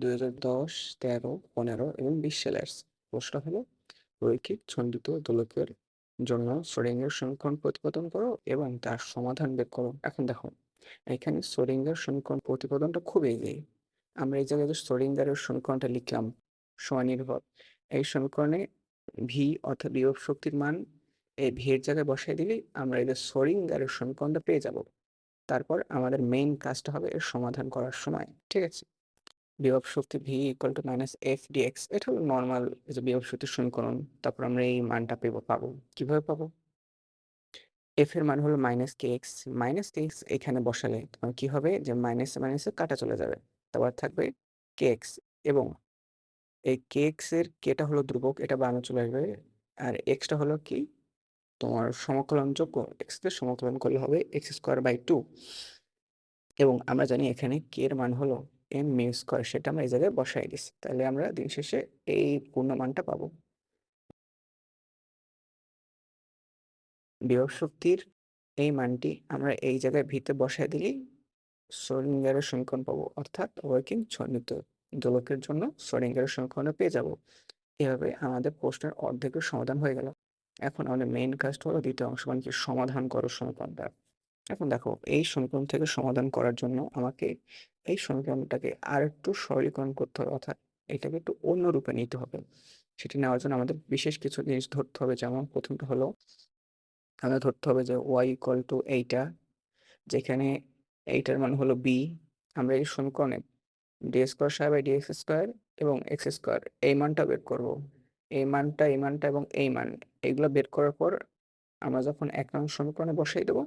2010, 13, 15 এবং 20 সালের প্রশ্ন হলো রৈখিক ছন্দিত দোলকের জন্য শ্রোডিঙ্গার সমীকরণ প্রতিপাদন করো এবং তার সমাধান বের করো। এখন দেখো, এখানে শ্রোডিঙ্গার সমীকরণ প্রতিপাদনটা খুব ইজি। আমরা এই জায়গায় যে শ্রোডিঙ্গারের সমীকরণটা লিখলাম সময় নির্ভর, এই সমীকরণে ভি অর্থাৎ বিভব শক্তির মান এই ভি এর জায়গায় বসাই দিলেই আমরা এই যে শ্রোডিঙ্গারের সমীকরণটা পেয়ে যাব। তারপর আমাদের মেইন কাজটা হবে এর সমাধান করার সময়, ঠিক আছে? বিভব শক্তি V equal to minus F dx, এটা হলো নর্মাল যে বিভব শক্তির সমীকরণ। তারপর আমরা এই মানটা পাবো কিভাবে পাবো? এফ এর মান হলো মাইনাস কে এক্স এখানে বসালে তোমার কি হবে যে মাইনাস মাইনাসে কাটা চলে যাবে, তারপর থাকবে কে এক্স এবং এই কে এক্স এর কেটা হলো ধ্রুবক, এটা বামে চলে আসবে। আর এক্সটা হলো কি তোমার সমাকলন যোগ্য, এক্স কে সমাকলন করলে হবে এক্স স্কোয়ার বাই 2 এবং আমরা জানি এখানে কে এর মান হলো এম মিউ স্কোয়ার, সেটা আমরা এই জায়গায় বসাই দিচ্ছি, তাহলে আমরা দিন শেষে এই পূর্ণ মানটা পাবো। বিভব শক্তির এই মানটি আমরা এই জায়গায় ভিতে বসাই দিলেই শ্রোডিঙ্গারের সমীকরণ পাবো, অর্থাৎ ওয়ার্কিং ছন্দিত দোলকের জন্য শ্রোডিঙ্গারের সমীকরণ পেয়ে যাব। এভাবে আমাদের প্রশ্নের অর্ধেকের সমাধান হয়ে গেল। এখন আমাদের মেইন কাজটা হলো দ্বিতীয় অংশ, মানে কি সমাধান করো সমীকরণটা। এখন দেখো, এই সমীকরণ থেকে সমাধান করার জন্য আমাকে এই সমীকরণটাকে আর একটু সরলীকরণ করতে হবে, অর্থাৎ এটাকে একটু অন্য রূপে নিতে হবে। সেটি নেওয়ার জন্য আমাদের বিশেষ কিছু জিনিস ধরতে হবে, যেমন প্রথমটা হলো আমাদের ধরতে হবে যে ওয়াই ইকুয়াল টু এইটা, যেখানে এইটার মান হলো বি। আমরা এই সমীকরণে D square psi by DX square এবং এক্স স্কোয়ার এই মানটা বের করব। এই মানটা এবং এই মান, এইগুলো বের করার পর আমরা যখন 1 নং সমীকরণে বসাই দেবো,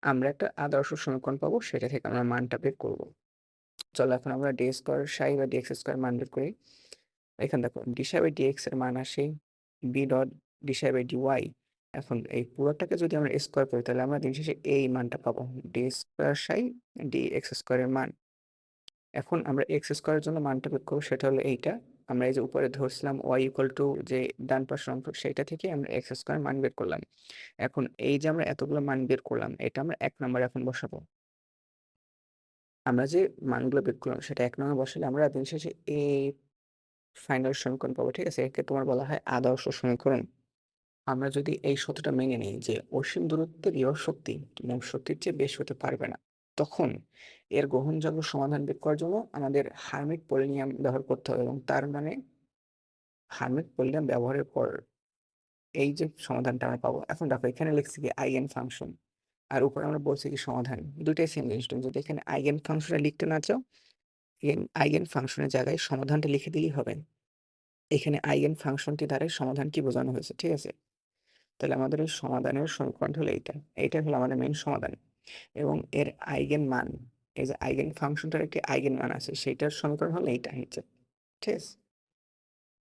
আমরা একটা আদর্শ সমীকরণ পাবো, সেটা থেকে আমরা মানটা বের করব। চলো এখন আমরা ডি স্কোয়ার সাই বা ডিএক্স স্কোয়ার মান বের করি। এখানে দেখো ডি সাই বাই ডিএক্স এর মান আসে B dot D psi by D Y. এখন এই পুরোটাকে যদি আমরা স্কোয়ার করি, তাহলে আমরা দিন শেষে এই মানটা পাবো, ডি স্কোয়ার সাই ডি এক্স স্কোয়ারের মান। এখন আমরা এক্স স্কোয়ারের জন্য মানটা বের করবো, সেটা হলো এইটা। আমরা এই যে উপরে ধরছিলাম ওয়াই ইকুয়াল টু যে ডান পাশের অংশ, সেইটা থেকে আমরা এক্স স্কোয়ার মান বের করলাম। এখন এই যে আমরা এতগুলো মান বের করলাম, এটা আমরা 1 নম্বরে এখন বসাবো। আমরা যে মানগুলো বের করলাম সেটা 1 নম্বরে বসালে আমরা দিন শেষে এই ফাইনাল সমীকরণ পাবো, ঠিক আছে? একে তোমার বলা হয় আদর্শ সমীকরণ। আমরা যদি এই সত্যটা মেনে নিই যে অসীম দূরত্বে বিভব শক্তি মোট শক্তির চেয়ে বেশি হতে পারবে না, তখন এর গ্রহণযোগ্য সমাধান বের করার জন্য আমাদের হার্মিট পলিনিয়াম ব্যবহার করতে হবে, এবং তার মানে হার্মিট পলিনিয়াম ব্যবহারের পর এই যে সমাধানটা আমরা পাবো। এখন দেখো, এখানে লিখছি কি আইগেন ফাংশন, আর উপরে আমরা বলছি কি সমাধান, দুইটাই সেম জিনিস। তুমি যদি এখানে আইগেন ফাংশনে লিখতে না চাও, আইগেন ফাংশনের জায়গায় সমাধানটা লিখে দিলেই হবে। এখানে আইগেন ফাংশনটি দ্বারা সমাধান কি বোঝানো হয়েছে, ঠিক আছে? তাহলে আমাদের এই সমাধানের সমীকরণটা হলো এইটা হলো আমাদের মেইন সমাধান। এবং এর আইগেন মান, এই যে আইগেন ফাংশনটার একটি আইগেন মান আছে, সেইটার সমীকরণ হলো এইটা নিচে, ঠিক আছে?